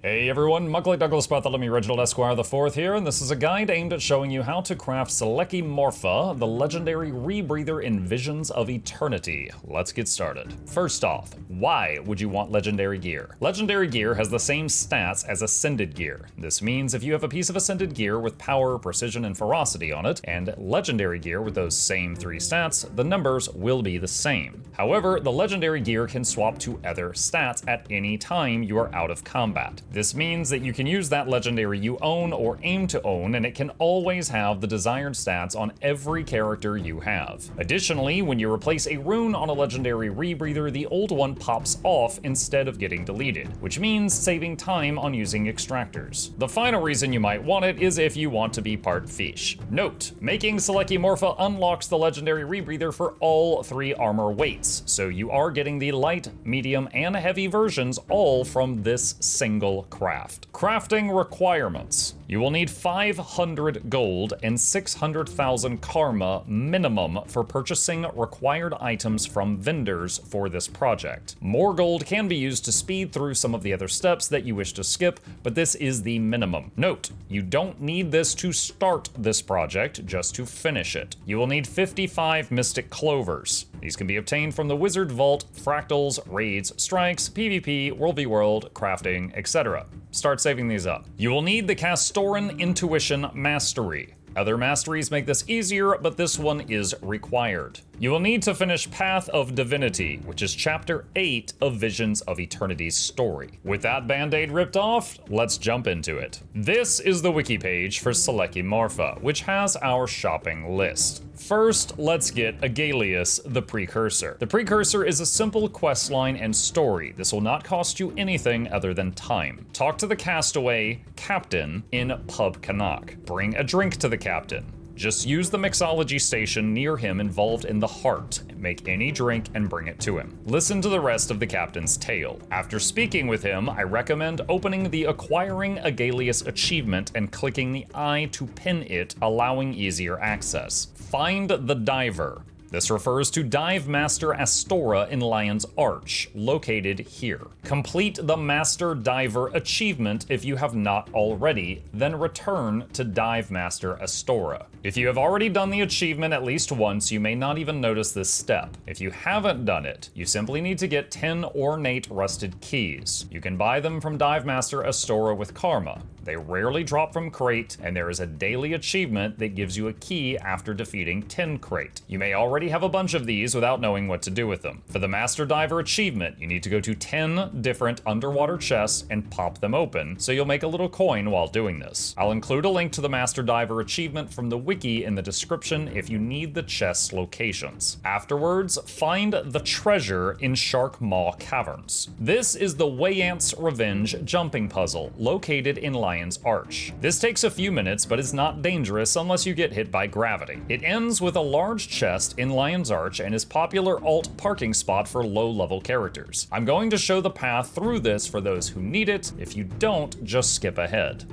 Hey everyone, Muckley Douglas Bartholomew Reginald Esquire IV here, and this is a guide aimed at showing you how to craft Selachimorpha, the legendary rebreather in Visions of Eternity. Let's get started. First off, why would you want legendary gear? Legendary gear has the same stats as ascended gear. This means if you have a piece of ascended gear with power, precision, and ferocity on it, and legendary gear with those same three stats, the numbers will be the same. However, the legendary gear can swap to other stats at any time you are out of combat. This means that you can use that legendary you own or aim to own, and it can always have the desired stats on every character you have. Additionally, when you replace a rune on a legendary rebreather, the old one pops off instead of getting deleted, which means saving time on using extractors. The final reason you might want it is if you want to be part fish. Note, making Selachimorpha unlocks the legendary rebreather for all three armor weights, so you are getting the light, medium, and heavy versions all from this single craft. Crafting requirements. You will need 500 gold and 600,000 karma minimum for purchasing required items from vendors for this project. More gold can be used to speed through some of the other steps that you wish to skip, but this is the minimum. Note, you don't need this to start this project, just to finish it. You will need 55 mystic clovers. These can be obtained from the Wizard Vault, Fractals, Raids, Strikes, PvP, World v World, Crafting, etc. Start saving these up. You will need the Castoran Intuition Mastery. Other masteries make this easier, but this one is required. You will need to finish Path of Divinity, which is Chapter 8 of Visions of Eternity's story. With that band-aid ripped off, let's jump into it. This is the wiki page for Selachimorpha, which has our shopping list. First, let's get Agaleus the Precursor. The Precursor is a simple questline and story. This will not cost you anything other than time. Talk to the castaway captain in Pub Canuck. Bring a drink to the captain. Just use the mixology station near him involved in the heart. Make any drink and bring it to him. Listen to the rest of the captain's tale. After speaking with him, I recommend opening the Acquiring Agaleus achievement and clicking the I to pin it, allowing easier access. Find the diver. This refers to Dive Master Astora in Lion's Arch, located here. Complete the Master Diver achievement if you have not already, then return to Dive Master Astora. If you have already done the achievement at least once, you may not even notice this step. If you haven't done it, you simply need to get 10 ornate rusted keys. You can buy them from Dive Master Astora with karma. They rarely drop from crate, and there is a daily achievement that gives you a key after defeating 10 crate. You may already have a bunch of these without knowing what to do with them. For the Master Diver achievement, you need to go to 10 different underwater chests and pop them open, so you'll make a little coin while doing this. I'll include a link to the Master Diver achievement from the wiki in the description if you need the chest's locations. Afterwards, find the treasure in Sharkmaw Caverns. This is the Weyandt's Revenge jumping puzzle, located in Lion's Arch. This takes a few minutes, but is not dangerous unless you get hit by gravity. It ends with a large chest in Lion's Arch and is popular alt parking spot for low-level characters. I'm going to show the path through this for those who need it. If you don't, just skip ahead.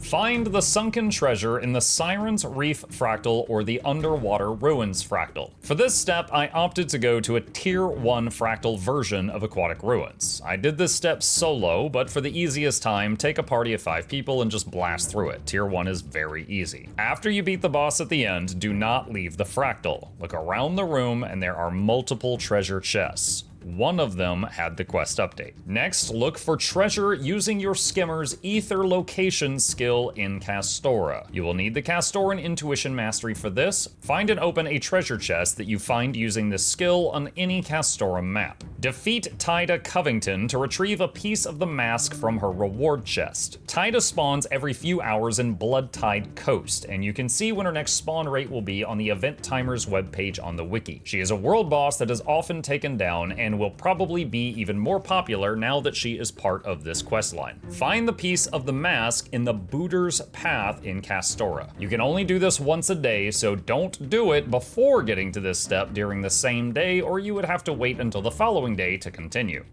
Find the sunken treasure in the Siren's Reef fractal or the Underwater Ruins fractal. For this step, I opted to go to a Tier 1 fractal version of Aquatic Ruins. I did this step solo, but for the easiest time, take a party of 5 people and just blast through it. Tier 1 is very easy. After you beat the boss at the end, do not leave the fractal. Look around the room and there are multiple treasure chests. One of them had the quest update. Next, look for treasure using your skimmer's ether location skill in Castora. You will need the Castoran intuition mastery for this. Find and open a treasure chest that you find using this skill on any Castora map. Defeat Taidha Covington to retrieve a piece of the mask from her reward chest. Taidha spawns every few hours in Blood Tide Coast, and you can see when her next spawn rate will be on the Event Timers webpage on the wiki. She is a world boss that is often taken down and will probably be even more popular now that she is part of this questline. Find the piece of the mask in the Booter's Path in Castora. You can only do this once a day, so don't do it before getting to this step during the same day, or you would have to wait until the following day to continue.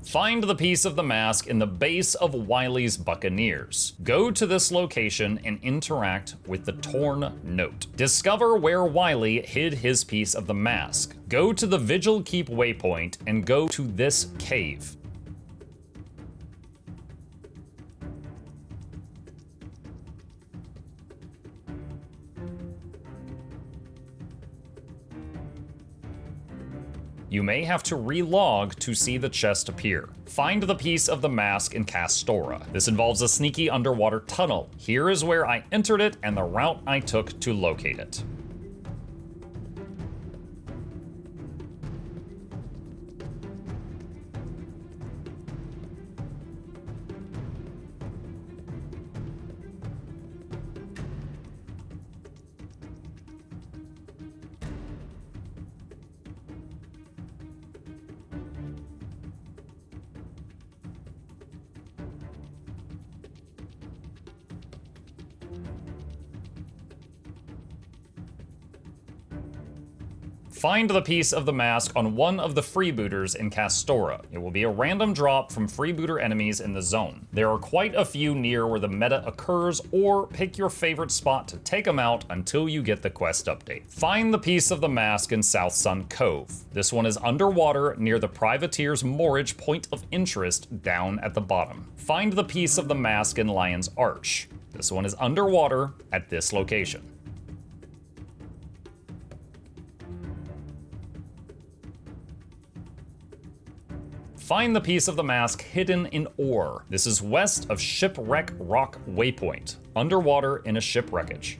Find the piece of the mask in the base of Wiley's Buccaneers. Go to this location and interact with the Torn Note. Discover where Wiley hid his piece of the mask. Go to the Vigil Keep waypoint and go to this cave. You may have to relog to see the chest appear. Find the piece of the mask in Castora. This involves a sneaky underwater tunnel. Here is where I entered it and the route I took to locate it. Find the piece of the mask on one of the freebooters in Castora. It will be a random drop from freebooter enemies in the zone. There are quite a few near where the meta occurs, or pick your favorite spot to take them out until you get the quest update. Find the piece of the mask in Southsun Cove. This one is underwater near the privateer's moorage point of interest down at the bottom. Find the piece of the mask in Lion's Arch. This one is underwater at this location. Find the piece of the mask hidden in ore. This is west of Shipwreck Rock Waypoint, underwater in a shipwreckage.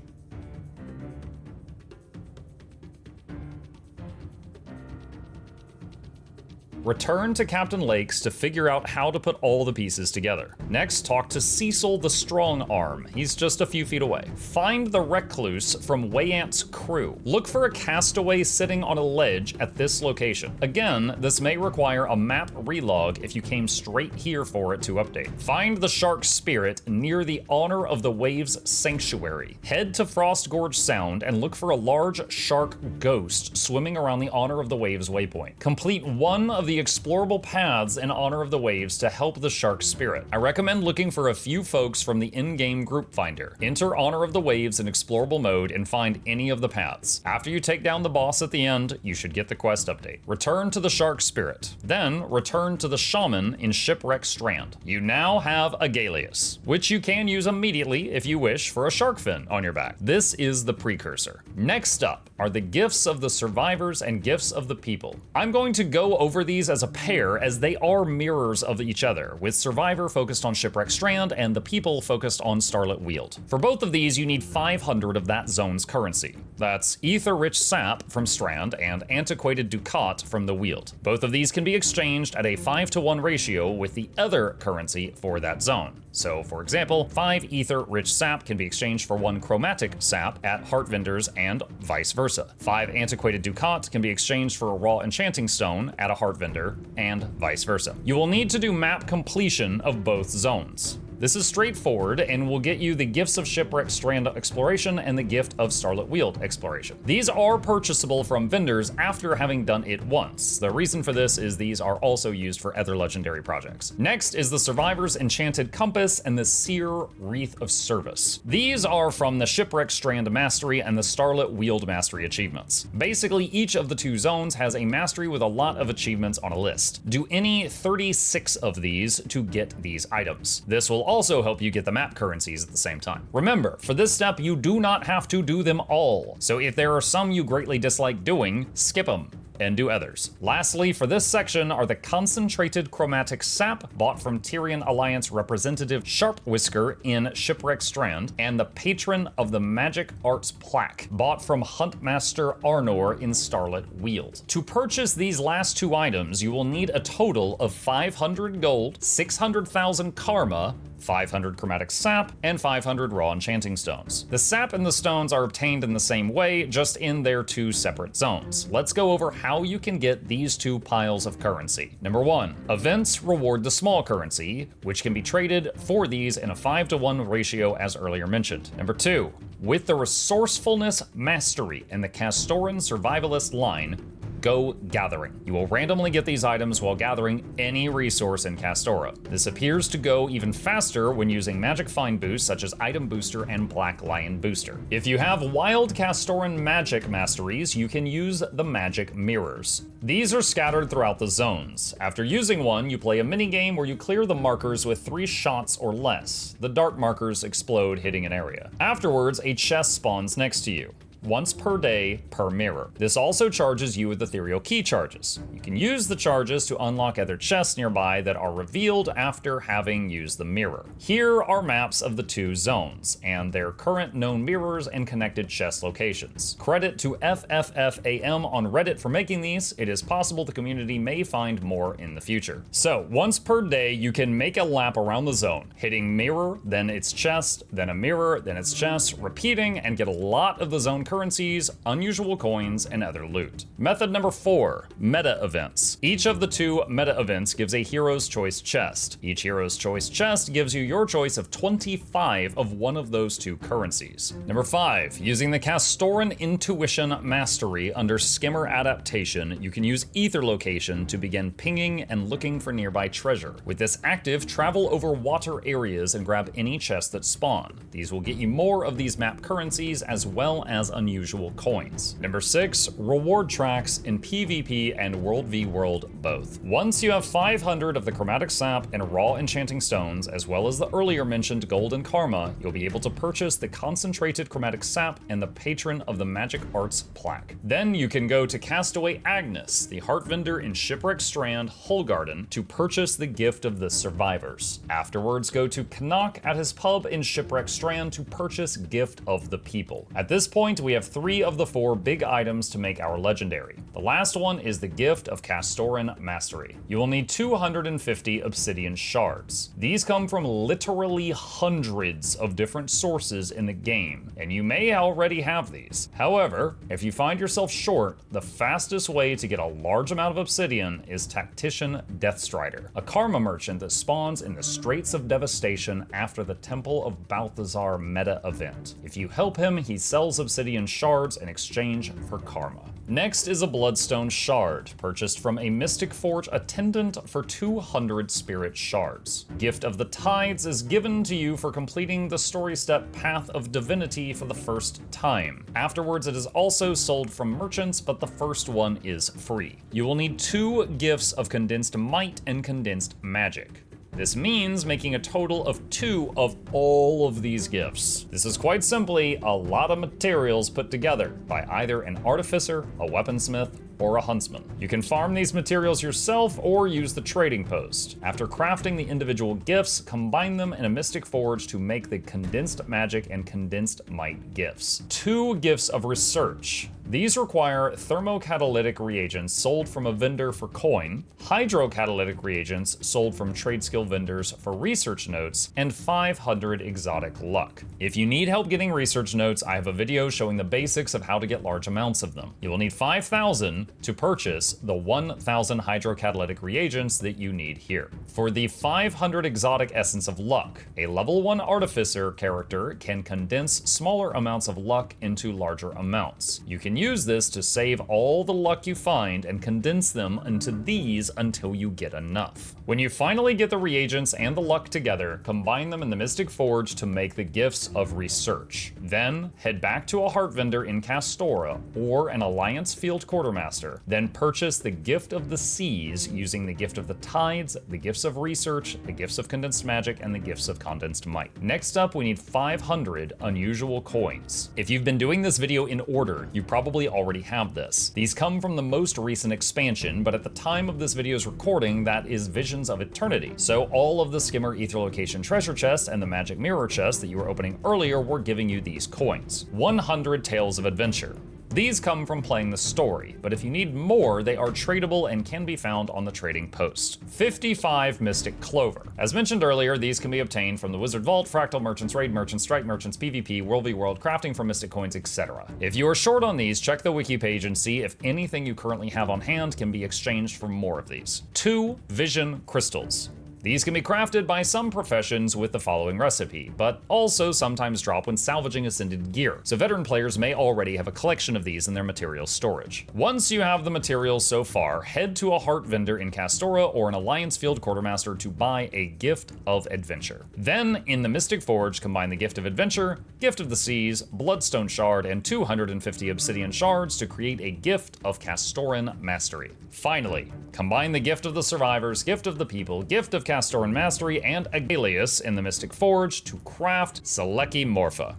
Return to Captain Lakes to figure out how to put all the pieces together. Next, talk to Cecil the Strong Arm. He's just a few feet away. Find the recluse from Weyandt's crew. Look for a castaway sitting on a ledge at this location. Again, this may require a map relog if you came straight here for it to update. Find the shark spirit near the Honor of the Waves Sanctuary. Head to Frostgorge Sound and look for a large shark ghost swimming around the Honor of the Waves waypoint. Complete one of the explorable paths in Honor of the Waves to help the shark spirit. I recommend looking for a few folks from the in-game group finder. Enter Honor of the Waves in explorable mode and find any of the paths. After you take down the boss at the end, you should get the quest update. Return to the shark spirit. Then return to the shaman in Shipwreck Strand. You now have Agaleus, which you can use immediately if you wish for a shark fin on your back. This is the precursor. Next up are the gifts of the survivors and gifts of the people. I'm going to go over these as a pair as they are mirrors of each other, with Survivor focused on Shipwreck Strand and the people focused on Starlit Weald. For both of these, you need 500 of that zone's currency. That's Ether-Rich Sap from Strand and Antiquated Ducat from the Weald. Both of these can be exchanged at a 5-to-1 ratio with the other currency for that zone. So, for example, 5 Ether-Rich Sap can be exchanged for 1 Chromatic Sap at Heart Vendors and vice versa. 5 Antiquated Ducat can be exchanged for a Raw Enchanting Stone at a Heart Vendor and vice versa. You will need to do map completion of both zones. This is straightforward and will get you the Gifts of Shipwreck Strand Exploration and the Gift of Starlit Weald Exploration. These are purchasable from vendors after having done it once. The reason for this is these are also used for other legendary projects. Next is the Survivor's Enchanted Compass and the Seer Wreath of Service. These are from the Shipwreck Strand Mastery and the Starlit Weald Mastery achievements. Basically, each of the two zones has a mastery with a lot of achievements on a list. Do any 36 of these to get these items. This will also help you get the map currencies at the same time. Remember, for this step, you do not have to do them all. So if there are some you greatly dislike doing, skip them and do others. Lastly, for this section are the concentrated chromatic sap bought from Tyrian Alliance representative Sharpwhisker in Shipwreck Strand, and the Patron of the Magic Arts plaque bought from Huntmaster Arnor in Starlit Weald. To purchase these last two items, you will need a total of 500 gold, 600,000 karma, 500 chromatic sap, and 500 raw enchanting stones. The sap and the stones are obtained in the same way, just in their two separate zones. Let's go over how you can get these two piles of currency. Number 1, events reward the small currency, which can be traded for these in a 5-to-1 ratio as earlier mentioned. Number 2, with the resourcefulness mastery in the Castoran survivalist line, go gathering. You will randomly get these items while gathering any resource in Castora. This appears to go even faster when using magic find boosts such as Item Booster and Black Lion Booster. If you have wild Castoran magic masteries, you can use the magic mirrors. These are scattered throughout the zones. After using one, you play a minigame where you clear the markers with 3 shots or less. The dark markers explode, hitting an area. Afterwards, a chest spawns next to you. Once per day per mirror. This also charges you with ethereal key charges. You can use the charges to unlock other chests nearby that are revealed after having used the mirror. Here are maps of the two zones and their current known mirrors and connected chest locations. Credit to FFFAM on Reddit for making these. It is possible the community may find more in the future. So once per day you can make a lap around the zone, hitting mirror, then its chest, then a mirror, then its chest, repeating, and get a lot of the zone currencies, unusual coins, and other loot. Method number 4, meta events. Each of the 2 meta events gives a Hero's Choice chest. Each Hero's Choice chest gives you your choice of 25 of one of those 2 currencies. Number 5, using the Castoran Intuition Mastery under Skimmer Adaptation, you can use Ether Location to begin pinging and looking for nearby treasure. With this active, travel over water areas and grab any chests that spawn. These will get you more of these map currencies as well as unusual coins. Number 6, reward tracks in PvP and World v World both. Once you have 500 of the Chromatic Sap and raw enchanting stones, as well as the earlier mentioned gold and karma, you'll be able to purchase the concentrated Chromatic Sap and the Patron of the Magic Arts plaque. Then you can go to Castaway Agnes, the heart vendor in Shipwreck Strand, Hull Garden, to purchase the gift of the survivors. Afterwards, go to Knock at his pub in Shipwreck Strand to purchase Gift of the People. At this point, we have 3 of the 4 big items to make our legendary. The last one is the Gift of Castoran Mastery. You will need 250 obsidian shards. These come from literally hundreds of different sources in the game, and you may already have these. However, if you find yourself short, the fastest way to get a large amount of obsidian is Tactician Deathstrider, a karma merchant that spawns in the Straits of Devastation after the Temple of Balthazar meta event. If you help him, he sells obsidian shards in exchange for karma. Next is a Bloodstone Shard, purchased from a Mystic Forge attendant for 200 spirit shards. Gift of the Tides is given to you for completing the story step Path of Divinity for the first time. Afterwards, it is also sold from merchants, but the first one is free. You will need 2 gifts of Condensed Might and Condensed Magic. This means making a total of 2 of all of these gifts. This is quite simply a lot of materials put together by either an artificer, a weaponsmith, or a huntsman. You can farm these materials yourself or use the trading post. After crafting the individual gifts, combine them in a Mystic Forge to make the Condensed Magic and Condensed Might gifts. 2 gifts of research. These require thermocatalytic reagents sold from a vendor for coin, hydrocatalytic reagents sold from trade skill vendors for research notes, and 500 exotic luck. If you need help getting research notes, I have a video showing the basics of how to get large amounts of them. You will need 5,000 to purchase the 1,000 hydrocatalytic reagents that you need here. For the 500 exotic essence of luck, a level 1 artificer character can condense smaller amounts of luck into larger amounts. You can use this to save all the luck you find and condense them into these until you get enough. When you finally get the reagents and the luck together, combine them in the Mystic Forge to make the gifts of research. Then head back to a heart vendor in Castora or an Alliance Field Quartermaster. Then purchase the Gift of the Seas using the Gift of the Tides, the Gifts of Research, the Gifts of Condensed Magic, and the Gifts of Condensed Might. Next up, we need 500 unusual coins. If you've been doing this video in order, you probably already have this. These come from the most recent expansion, but at the time of this video's recording, that is Visions of Eternity. So all of the Skimmer Ether Location treasure chests and the Magic Mirror chest that you were opening earlier were giving you these coins. 100 Tales of Adventure. These come from playing the story, but if you need more, they are tradable and can be found on the trading post. 55 Mystic Clover. As mentioned earlier, these can be obtained from the Wizard Vault, Fractal Merchants, Raid Merchants, Strike Merchants, PvP, World v World, crafting from Mystic Coins, etc. If you are short on these, check the wiki page and see if anything you currently have on hand can be exchanged for more of these. 2 Vision Crystals. These can be crafted by some professions with the following recipe, but also sometimes drop when salvaging ascended gear, so veteran players may already have a collection of these in their material storage. Once you have the materials so far, head to a heart vendor in Castora or an Alliance Field Quartermaster to buy a Gift of Adventure. Then, in the Mystic Forge, combine the Gift of Adventure, Gift of the Seas, Bloodstone Shard, and 250 Obsidian Shards to create a Gift of Castoran Mastery. Finally, combine the Gift of the Survivors, Gift of the People, Gift of Castoran Mastery, and Agaleus in the Mystic Forge to craft Selachimorpha.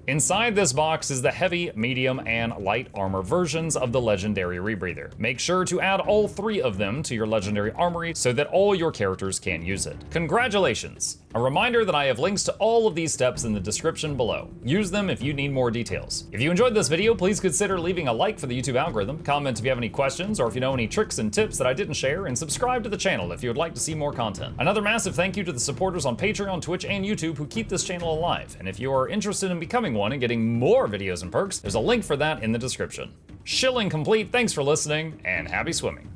Inside this box is the heavy, medium, and light armor versions of the legendary Rebreather. Make sure to add all 3 of them to your legendary armory so that all your characters can use it. Congratulations! A reminder that I have links to all of these steps in the description below. Use them if you need more details. If you enjoyed this video, please consider leaving a like for the YouTube algorithm, comment if you have any questions or if you know any tricks and tips that I didn't share, and subscribe to the channel if you would like to see more content. Another massive thank you to the supporters on Patreon, Twitch, and YouTube who keep this channel alive, and if you are interested in becoming one and getting more videos and perks, there's a link for that in the description. Shilling complete, thanks for listening, and happy swimming.